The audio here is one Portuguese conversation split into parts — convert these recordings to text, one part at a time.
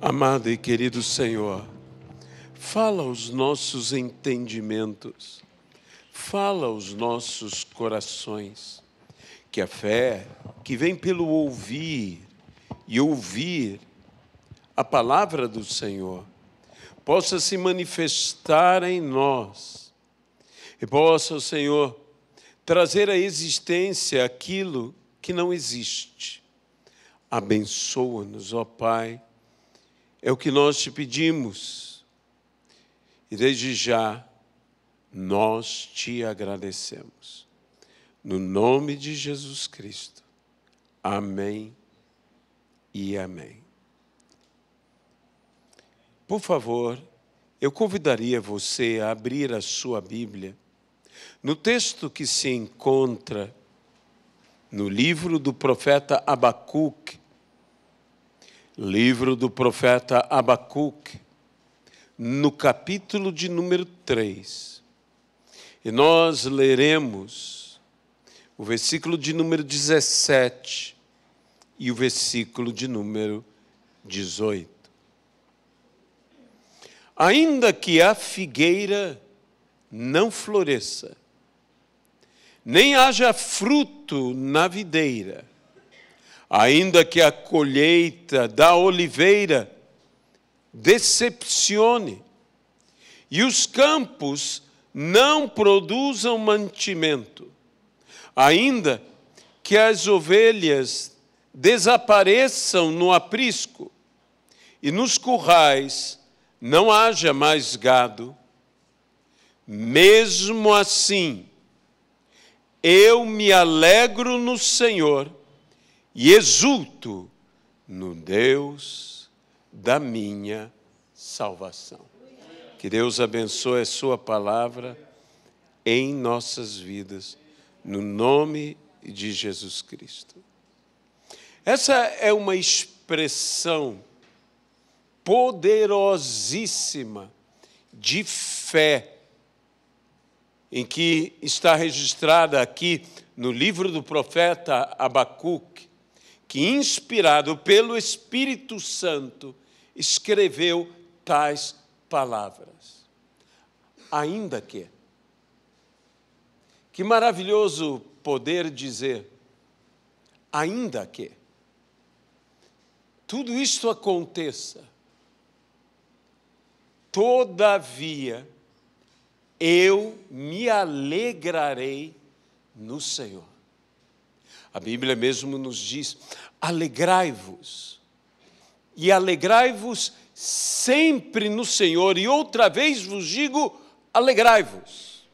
Amado e querido Senhor, fala aos nossos entendimentos, fala aos nossos corações, que a fé que vem pelo ouvir e ouvir a palavra do Senhor possa se manifestar em nós e possa, Senhor, trazer à existência aquilo que não existe. Abençoa-nos, ó Pai, é o que nós te pedimos e desde já nós te agradecemos. No nome de Jesus Cristo. Amém e amém. Por favor, eu convidaria você a abrir a sua Bíblia no texto que se encontra no livro do profeta Abacuque. Livro do profeta Abacuque, no capítulo de número 3. E nós leremos o versículo de número 17 e o versículo de número 18. Ainda que a figueira não floresça, nem haja fruto na videira, ainda que a colheita da oliveira decepcione e os campos não produzam mantimento, ainda que as ovelhas desapareçam no aprisco e nos currais não haja mais gado, mesmo assim eu me alegro no Senhor e exulto no Deus da minha salvação. Que Deus abençoe a sua palavra em nossas vidas, no nome de Jesus Cristo. Essa é uma expressão poderosíssima de fé, em que está registrada aqui no livro do profeta Abacuque, que, inspirado pelo Espírito Santo, escreveu tais palavras. Ainda que. Que maravilhoso poder dizer, ainda que. Tudo isto aconteça, todavia, eu me alegrarei no Senhor. A Bíblia mesmo nos diz, alegrai-vos. E alegrai-vos sempre no Senhor. E outra vez vos digo, alegrai-vos.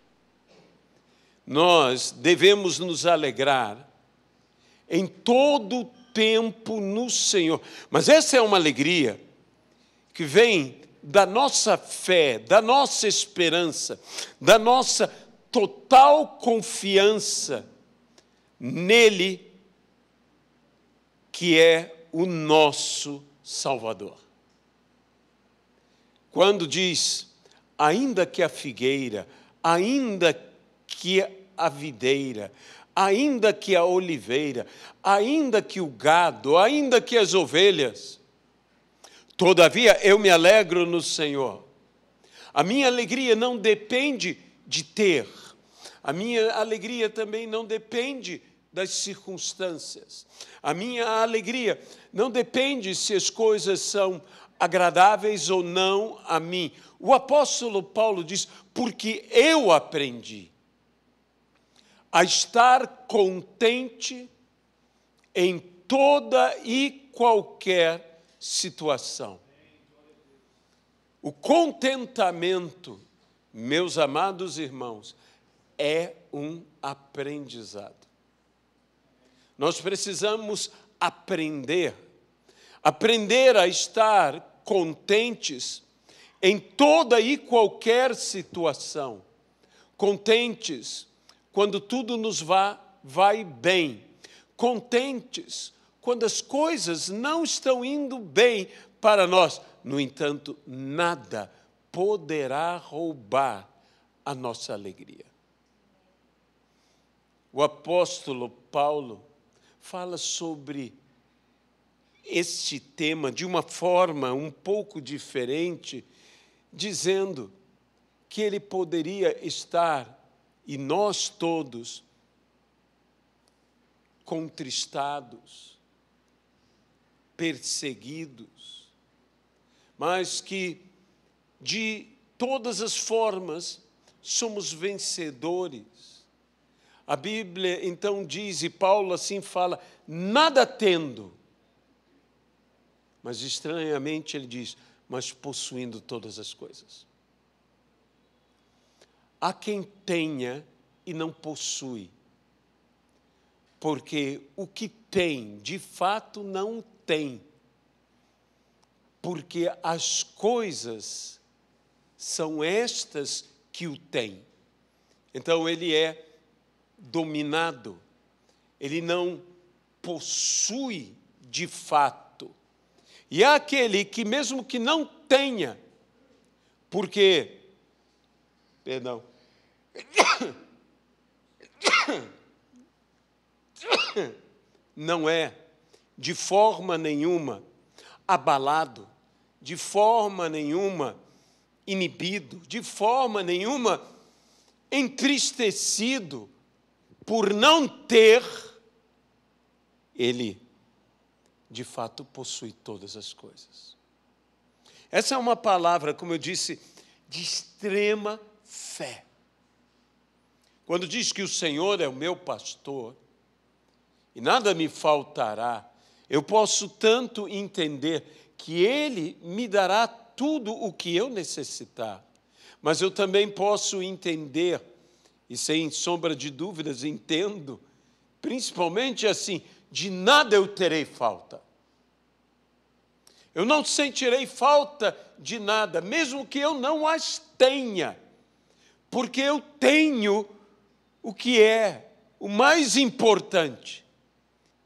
Nós devemos nos alegrar em todo o tempo no Senhor. Mas essa é uma alegria que vem da nossa fé, da nossa esperança, da nossa total confiança nele, que é o nosso Salvador. Quando diz, ainda que a figueira, ainda que a videira, ainda que a oliveira, ainda que o gado, ainda que as ovelhas, todavia eu me alegro no Senhor. A minha alegria não depende de ter. A minha alegria também não depende das circunstâncias. A minha alegria não depende se as coisas são agradáveis ou não a mim. O apóstolo Paulo diz, porque eu aprendi a estar contente em toda e qualquer situação. O contentamento, meus amados irmãos, é um aprendizado. Nós precisamos aprender a estar contentes em toda e qualquer situação. Contentes quando tudo nos vai bem. Contentes quando as coisas não estão indo bem para nós. No entanto, nada poderá roubar a nossa alegria. O apóstolo Paulo fala sobre este tema de uma forma um pouco diferente, dizendo que ele poderia estar, e nós todos, contristados, perseguidos, mas que de todas as formas somos vencedores. A Bíblia então diz, e Paulo assim fala, nada tendo, mas estranhamente ele diz, mas possuindo todas as coisas. Há quem tenha e não possui, porque o que tem, de fato, não tem, porque as coisas são estas que o têm. Então, ele é dominado, ele não possui de fato. E há aquele que, mesmo que não tenha, porque, perdão, não é de forma nenhuma abalado, de forma nenhuma inibido, de forma nenhuma entristecido por não ter, ele de fato possui todas as coisas. Essa é uma palavra, como eu disse, de extrema fé. Quando diz que o Senhor é o meu pastor e nada me faltará, eu posso tanto entender que Ele me dará tudo o que eu necessitar, mas eu também posso entender, e sem sombra de dúvidas entendo, principalmente assim, de nada eu terei falta. Eu não sentirei falta de nada, mesmo que eu não as tenha, porque eu tenho o que é o mais importante,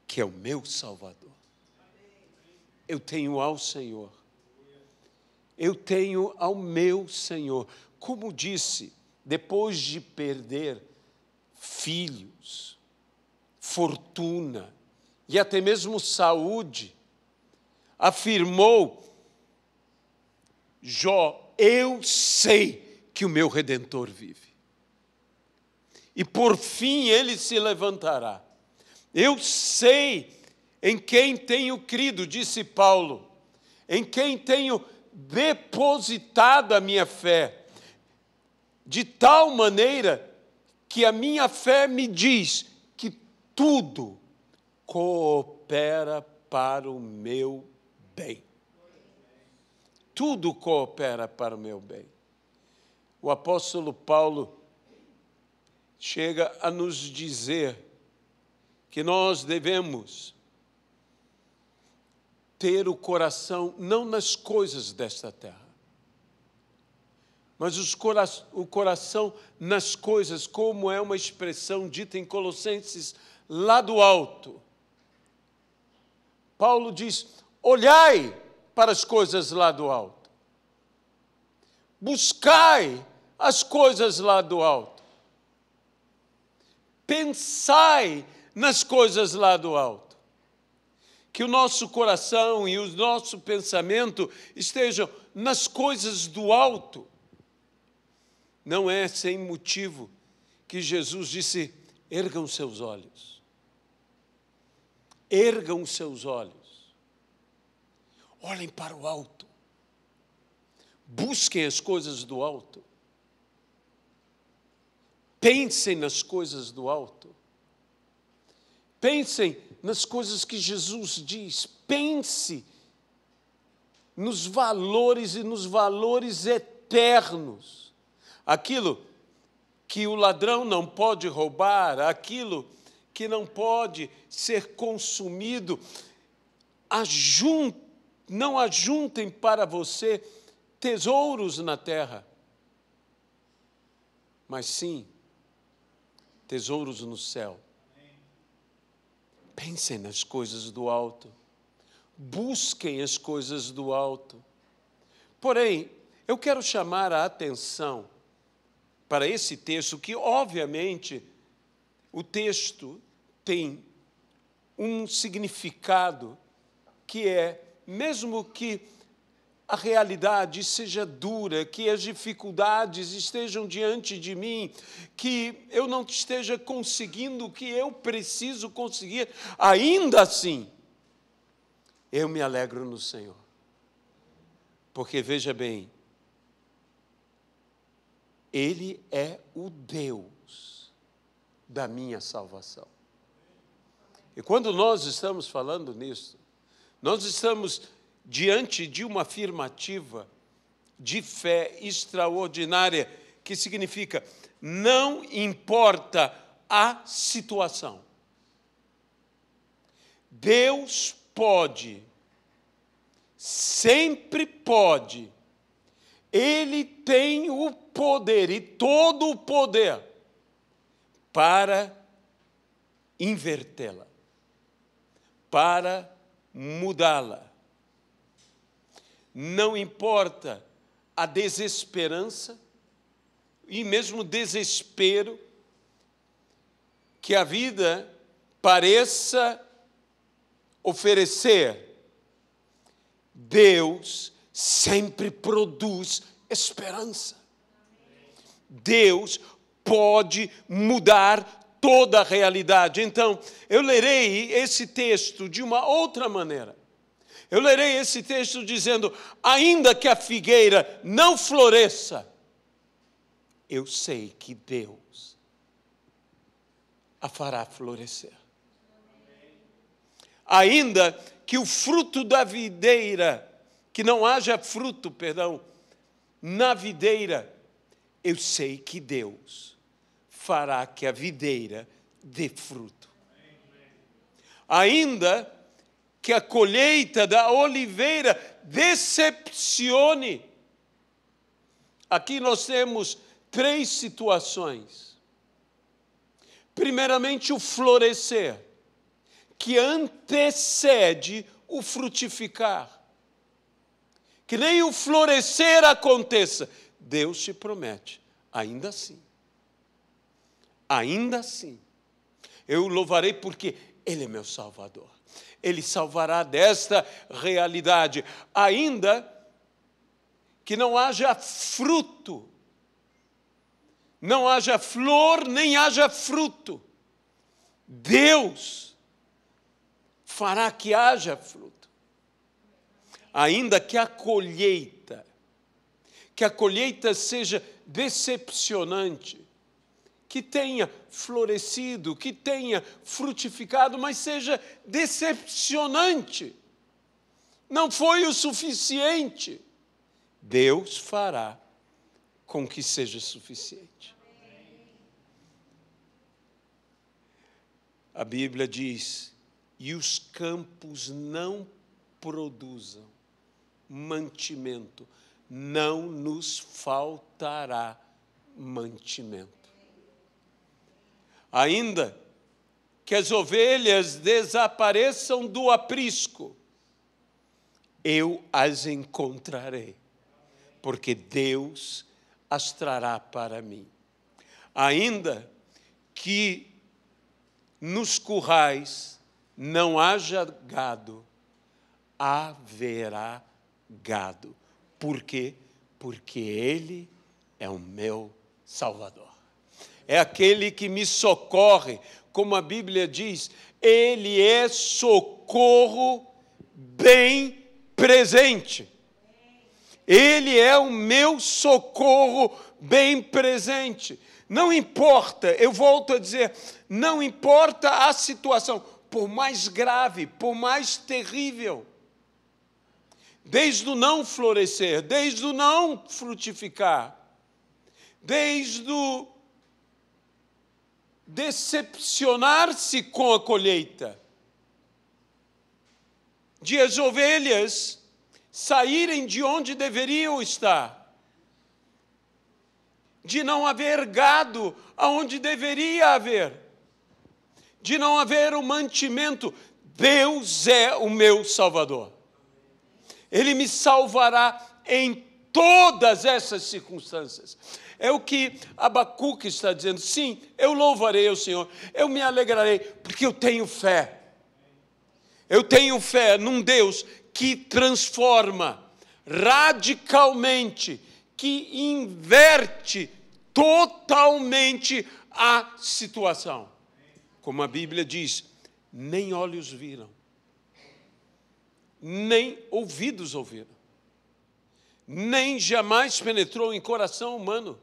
que é o meu Salvador. Eu tenho ao Senhor. Eu tenho ao meu Senhor. Como disse, depois de perder filhos, fortuna e até mesmo saúde, afirmou Jó, eu sei que o meu Redentor vive. E por fim ele se levantará. Eu sei em quem tenho crido, disse Paulo, em quem tenho depositado a minha fé, de tal maneira que a minha fé me diz que tudo coopera para o meu bem. Tudo coopera para o meu bem. O apóstolo Paulo chega a nos dizer que nós devemos ter o coração não nas coisas desta terra, mas o coração nas coisas, como é uma expressão dita em Colossenses, lá do alto. Paulo diz, olhai para as coisas lá do alto. Buscai as coisas lá do alto. Pensai nas coisas lá do alto. Que o nosso coração e o nosso pensamento estejam nas coisas do alto. Não é sem motivo que Jesus disse, ergam seus olhos. Ergam os seus olhos. Olhem para o alto. Busquem as coisas do alto. Pensem nas coisas do alto. Pensem nas coisas que Jesus diz. Pense nos valores e nos valores eternos. Aquilo que o ladrão não pode roubar, aquilo que não pode ser consumido. Não ajuntem para você tesouros na terra, mas sim tesouros no céu. Pensem nas coisas do alto. Busquem as coisas do alto. Porém, eu quero chamar a atenção para esse texto, que obviamente o texto tem um significado que é, mesmo que a realidade seja dura, que as dificuldades estejam diante de mim, que eu não esteja conseguindo o que eu preciso conseguir, ainda assim, eu me alegro no Senhor. Porque, veja bem, Ele é o Deus da minha salvação. E quando nós estamos falando nisso, nós estamos diante de uma afirmativa de fé extraordinária, que significa, não importa a situação, Deus pode, sempre pode, Ele tem o poder, e todo o poder, para invertê-la, para mudá-la. Não importa a desesperança e mesmo desespero que a vida pareça oferecer, Deus sempre produz esperança. Deus pode mudar toda a realidade. Então, eu lerei esse texto de uma outra maneira. Eu lerei esse texto dizendo, ainda que a figueira não floresça, eu sei que Deus a fará florescer. Ainda que o fruto da videira, que não haja fruto, perdão, na videira, eu sei que Deus fará que a videira dê fruto. Ainda que a colheita da oliveira decepcione. Aqui nós temos 3 situações. Primeiramente, o florescer, que antecede o frutificar. Que nem o florescer aconteça. Deus te promete, ainda assim, eu o louvarei porque Ele é meu Salvador. Ele salvará desta realidade, ainda que não haja fruto, não haja flor, nem haja fruto. Deus fará que haja fruto. Ainda que a colheita seja decepcionante, que tenha florescido, que tenha frutificado, mas seja decepcionante. Não foi o suficiente. Deus fará com que seja suficiente. A Bíblia diz, e os campos não produzam mantimento, não nos faltará mantimento. Ainda que as ovelhas desapareçam do aprisco, eu as encontrarei, porque Deus as trará para mim. Ainda que nos currais não haja gado, haverá gado. Por quê? Porque Ele é o meu Salvador. É aquele que me socorre, como a Bíblia diz, Ele é socorro bem presente. Ele é o meu socorro bem presente. Não importa, eu volto a dizer, não importa a situação, por mais grave, por mais terrível, desde o não florescer, desde o não frutificar, desde o decepcionar-se com a colheita, de as ovelhas saírem de onde deveriam estar, de não haver gado aonde deveria haver, de não haver o mantimento. Deus é o meu Salvador. Ele me salvará em todas essas circunstâncias. É o que Abacuque está dizendo. Sim, eu louvarei o Senhor, eu me alegrarei, porque eu tenho fé. Eu tenho fé num Deus que transforma radicalmente, que inverte totalmente a situação. Como a Bíblia diz, nem olhos viram, nem ouvidos ouviram, nem jamais penetrou em coração humano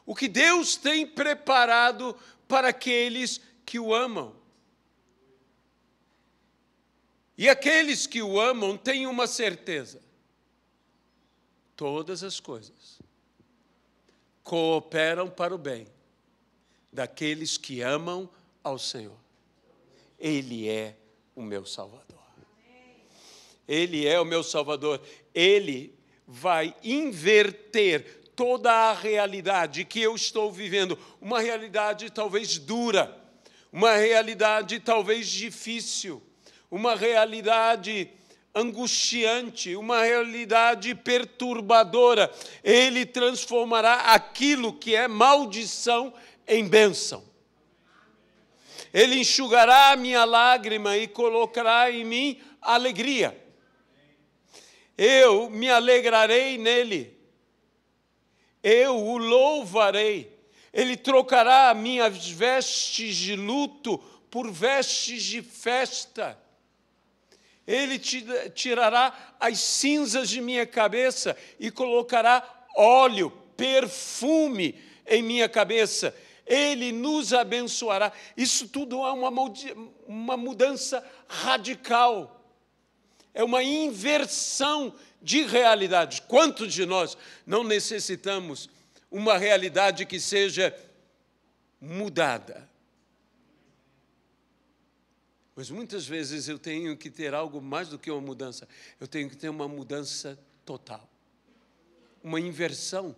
o que Deus tem preparado para aqueles que o amam. E aqueles que o amam têm uma certeza: todas as coisas cooperam para o bem daqueles que amam ao Senhor. Ele é o meu Salvador. Ele é o meu Salvador. Ele vai inverter toda a realidade que eu estou vivendo, uma realidade talvez dura, uma realidade talvez difícil, uma realidade angustiante, uma realidade perturbadora. Ele transformará aquilo que é maldição em bênção. Ele enxugará a minha lágrima e colocará em mim alegria. Eu me alegrarei nele. Eu o louvarei. Ele trocará minhas vestes de luto por vestes de festa. Ele tirará as cinzas de minha cabeça e colocará óleo, perfume em minha cabeça. Ele nos abençoará. Isso tudo é uma mudança radical. É uma inversão de realidade. Quantos de nós não necessitamos uma realidade que seja mudada? Mas muitas vezes eu tenho que ter algo mais do que uma mudança. Eu tenho que ter uma mudança total. Uma inversão.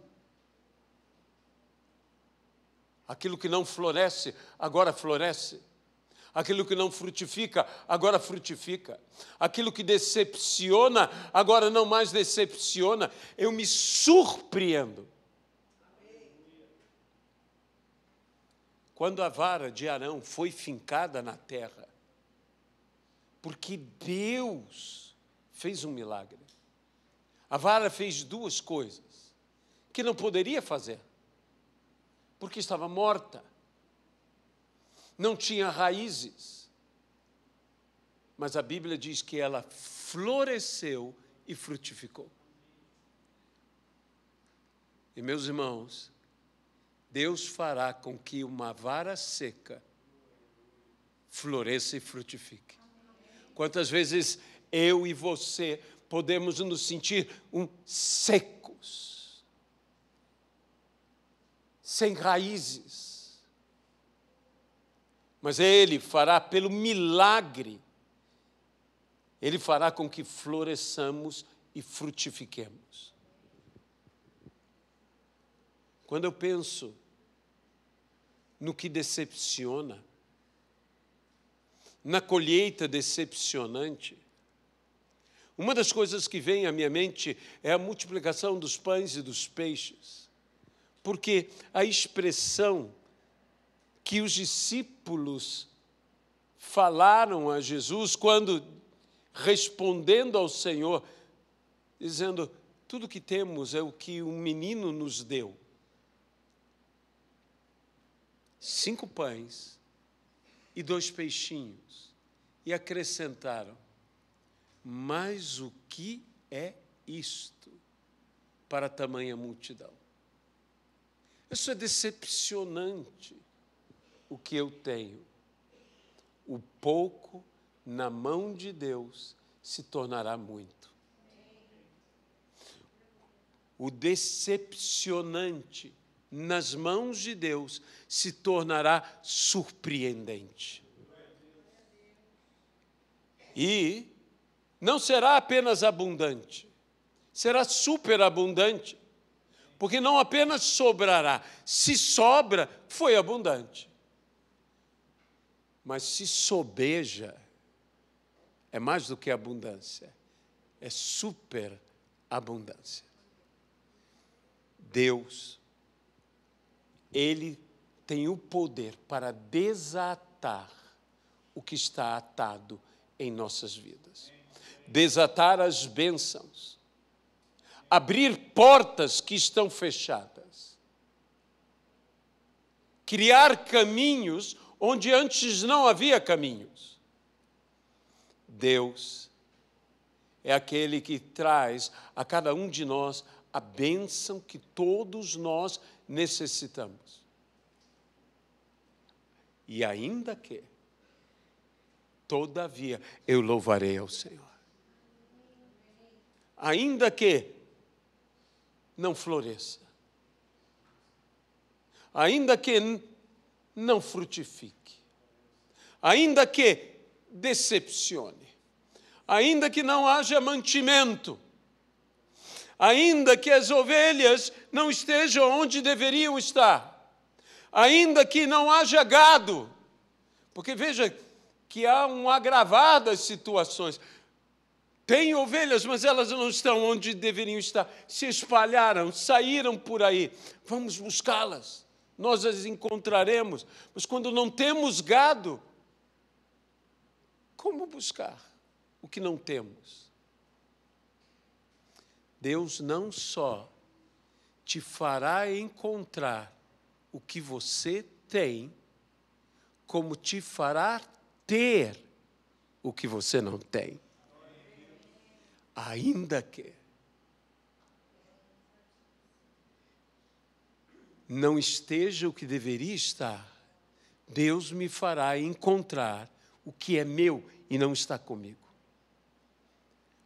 Aquilo que não floresce, agora floresce. Aquilo que não frutifica, agora frutifica. Aquilo que decepciona, agora não mais decepciona. Eu me surpreendo. Quando a vara de Arão foi fincada na terra, porque Deus fez um milagre. A vara fez duas coisas que não poderia fazer, porque estava morta. Não tinha raízes. Mas a Bíblia diz que ela floresceu e frutificou. E, meus irmãos, Deus fará com que uma vara seca floresça e frutifique. Quantas vezes eu e você podemos nos sentir secos, sem raízes. Mas Ele fará pelo milagre, Ele fará com que floresçamos e frutifiquemos. Quando eu penso no que decepciona, na colheita decepcionante, uma das coisas que vem à minha mente é a multiplicação dos pães e dos peixes, porque a expressão que os discípulos falaram a Jesus quando, respondendo ao Senhor, dizendo: tudo que temos é o que um menino nos deu. 5 pães e 2 peixinhos. E acrescentaram: mas o que é isto para tamanha multidão? Isso é decepcionante. O que eu tenho, o pouco na mão de Deus se tornará muito. O decepcionante nas mãos de Deus se tornará surpreendente. E não será apenas abundante, será superabundante, porque não apenas sobrará, se sobra, foi abundante. Mas se sobeja, é mais do que abundância, é superabundância. Deus, Ele tem o poder para desatar o que está atado em nossas vidas. Desatar as bênçãos. Abrir portas que estão fechadas. Criar caminhos onde antes não havia caminhos. Deus é aquele que traz a cada um de nós a bênção que todos nós necessitamos. E ainda que, todavia, eu louvarei ao Senhor. Ainda que não floresça. Ainda que não frutifique. Ainda que decepcione. Ainda que não haja mantimento. Ainda que as ovelhas não estejam onde deveriam estar. Ainda que não haja gado. Porque veja que há um agravar das situações. Tem ovelhas, mas elas não estão onde deveriam estar. Se espalharam, saíram por aí. Vamos buscá-las. Nós as encontraremos. Mas quando não temos gado, como buscar o que não temos? Deus não só te fará encontrar o que você tem, como te fará ter o que você não tem. Ainda que não esteja o que deveria estar, Deus me fará encontrar o que é meu e não está comigo.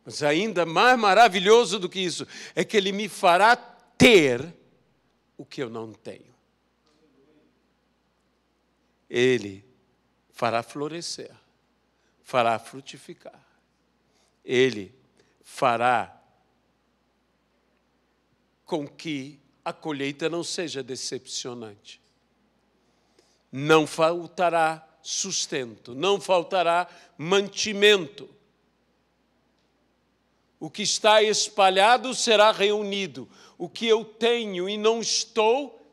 Mas ainda mais maravilhoso do que isso, é que Ele me fará ter o que eu não tenho. Ele fará florescer, fará frutificar. Ele fará com que a colheita não seja decepcionante. Não faltará sustento, não faltará mantimento. O que está espalhado será reunido. O que eu tenho e não estou,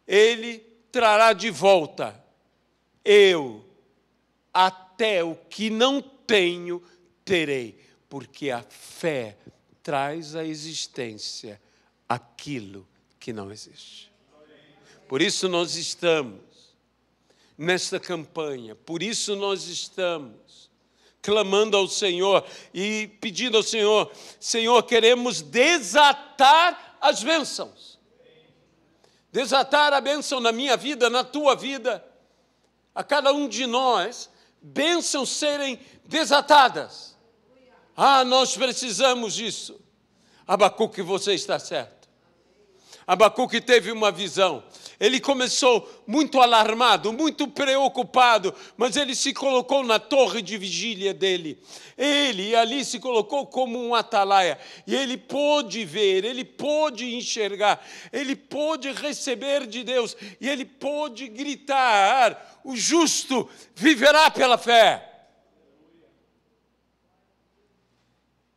Ele trará de volta. Eu, até o que não tenho, terei. Porque a fé traz à existência aquilo que não existe. Por isso nós estamos nesta campanha, por isso nós estamos clamando ao Senhor e pedindo ao Senhor: Senhor, queremos desatar as bênçãos. Desatar a bênção na minha vida, na tua vida, a cada um de nós, bênçãos serem desatadas. Ah, nós precisamos disso. Abacuque, você está certo. Abacuque teve uma visão. Ele começou muito alarmado, muito preocupado, mas ele se colocou na torre de vigília dele. Ele ali se colocou como um atalaia. E ele pôde ver, ele pôde enxergar, ele pôde receber de Deus. E ele pôde gritar: o justo viverá pela fé.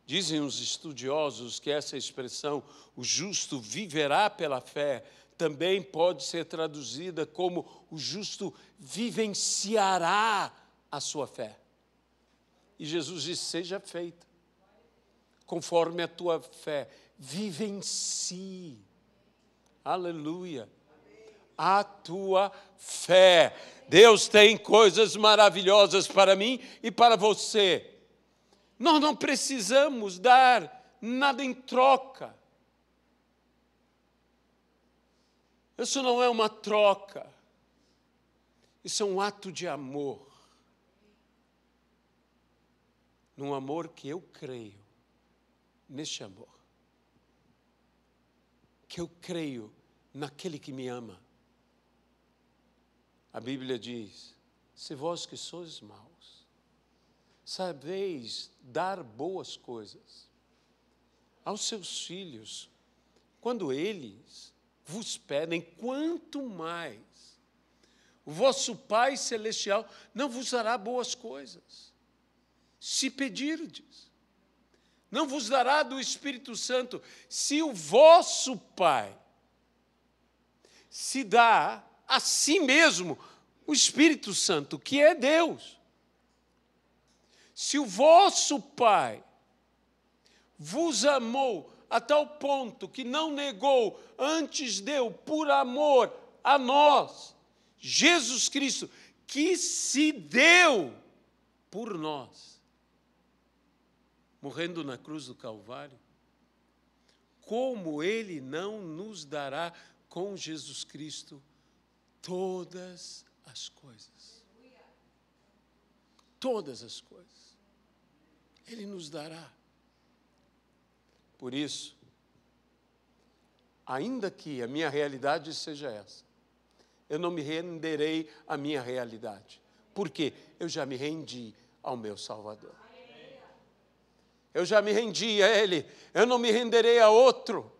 Dizem os estudiosos que essa expressão, o justo viverá pela fé, também pode ser traduzida como o justo vivenciará a sua fé. E Jesus disse: seja feita, conforme a tua fé, vivencie. Aleluia. A tua fé. Deus tem coisas maravilhosas para mim e para você. Nós não precisamos dar nada em troca. Isso não é uma troca. Isso é um ato de amor. Num amor que eu creio, neste amor. Que eu creio naquele que me ama. A Bíblia diz: se vós que sois maus, sabeis dar boas coisas aos seus filhos, quando eles vos pedem, quanto mais o vosso Pai Celestial não vos dará boas coisas, se pedirdes. Não vos dará do Espírito Santo, se o vosso Pai se dá a si mesmo o Espírito Santo, que é Deus. Se o vosso Pai vos amou a tal ponto que não negou, antes deu por amor a nós, Jesus Cristo, que se deu por nós, morrendo na cruz do Calvário, como Ele não nos dará com Jesus Cristo todas as coisas? Todas as coisas. Ele nos dará. Por isso, ainda que a minha realidade seja essa, eu não me renderei à minha realidade. Por quê? Eu já me rendi ao meu Salvador. Eu já me rendi a Ele. Eu não me renderei a outro.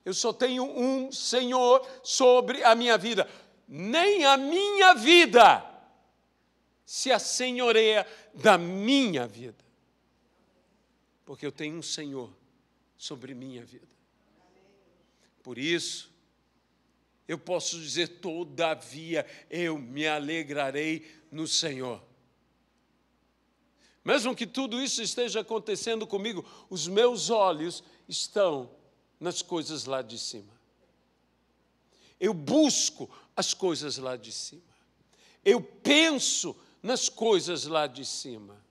Eu só tenho um Senhor sobre a minha vida. Nem a minha vida se assenhoreia da minha vida. Porque eu tenho um Senhor sobre minha vida. Por isso, eu posso dizer, todavia, eu me alegrarei no Senhor. Mesmo que tudo isso esteja acontecendo comigo, os meus olhos estão nas coisas lá de cima. Eu busco as coisas lá de cima. Eu penso nas coisas lá de cima.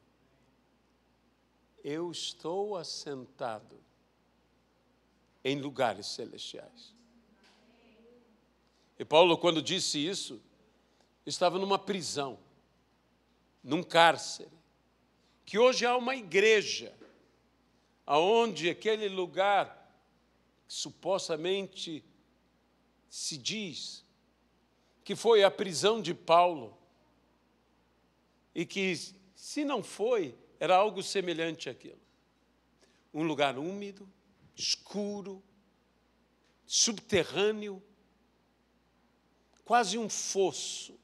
Eu estou assentado em lugares celestiais. E Paulo, quando disse isso, estava numa prisão, num cárcere, que hoje há uma igreja, aonde aquele lugar que supostamente se diz que foi a prisão de Paulo, e que, se não foi, era algo semelhante àquilo. Um lugar úmido, escuro, subterrâneo, quase um fosso.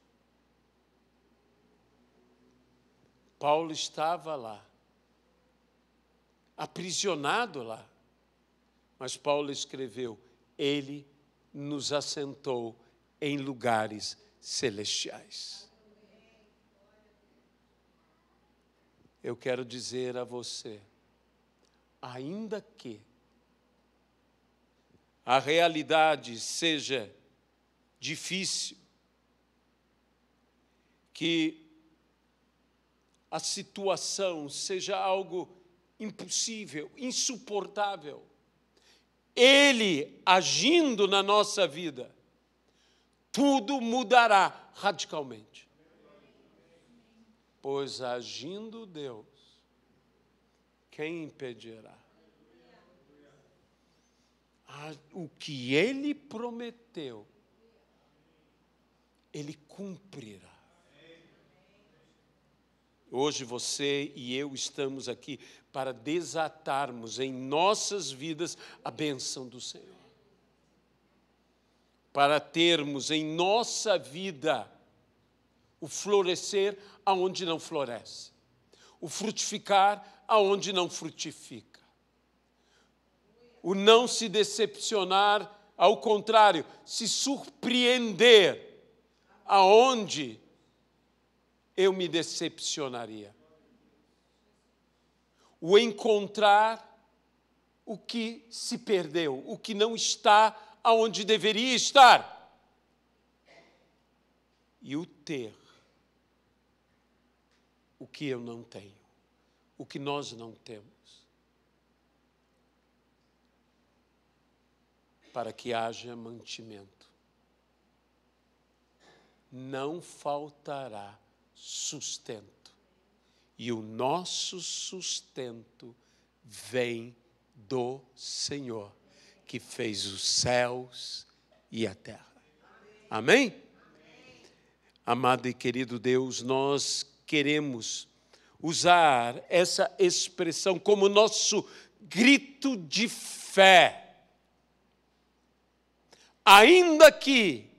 Paulo estava lá, aprisionado lá. Mas Paulo escreveu, Ele nos assentou em lugares celestiais. Eu quero dizer a você, ainda que a realidade seja difícil, que a situação seja algo impossível, insuportável, Ele agindo na nossa vida, tudo mudará radicalmente. Pois agindo Deus, quem impedirá? O que Ele prometeu, Ele cumprirá. Hoje você e eu estamos aqui para desatarmos em nossas vidas a bênção do Senhor. Para termos em nossa vida o florescer aonde não floresce, o frutificar aonde não frutifica, o não se decepcionar, ao contrário, se surpreender aonde eu me decepcionaria, o encontrar o que se perdeu, o que não está aonde deveria estar, e o ter o que eu não tenho, o que nós não temos, para que haja mantimento. Não faltará sustento, e o nosso sustento vem do Senhor, que fez os céus e a terra. Amém? Amém? Amado e querido Deus, nós queremos usar essa expressão como nosso grito de fé. Ainda que,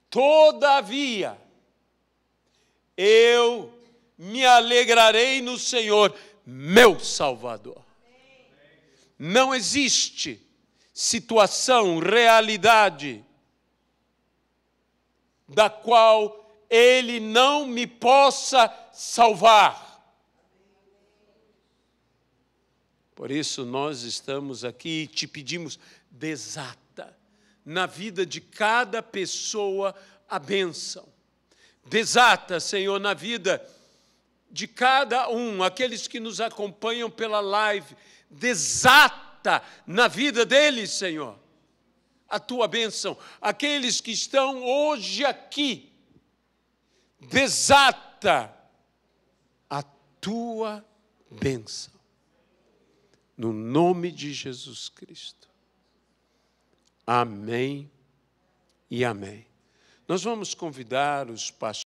todavia, eu me alegrarei no Senhor, meu Salvador. Não existe situação, realidade, da qual Ele não me possa salvar. Por isso nós estamos aqui e te pedimos, desata na vida de cada pessoa a bênção. Desata, Senhor, na vida de cada um, aqueles que nos acompanham pela live, desata na vida deles, Senhor, a tua bênção. Aqueles que estão hoje aqui, desata a tua bênção. No nome de Jesus Cristo. Amém e amém. Nós vamos convidar os pastores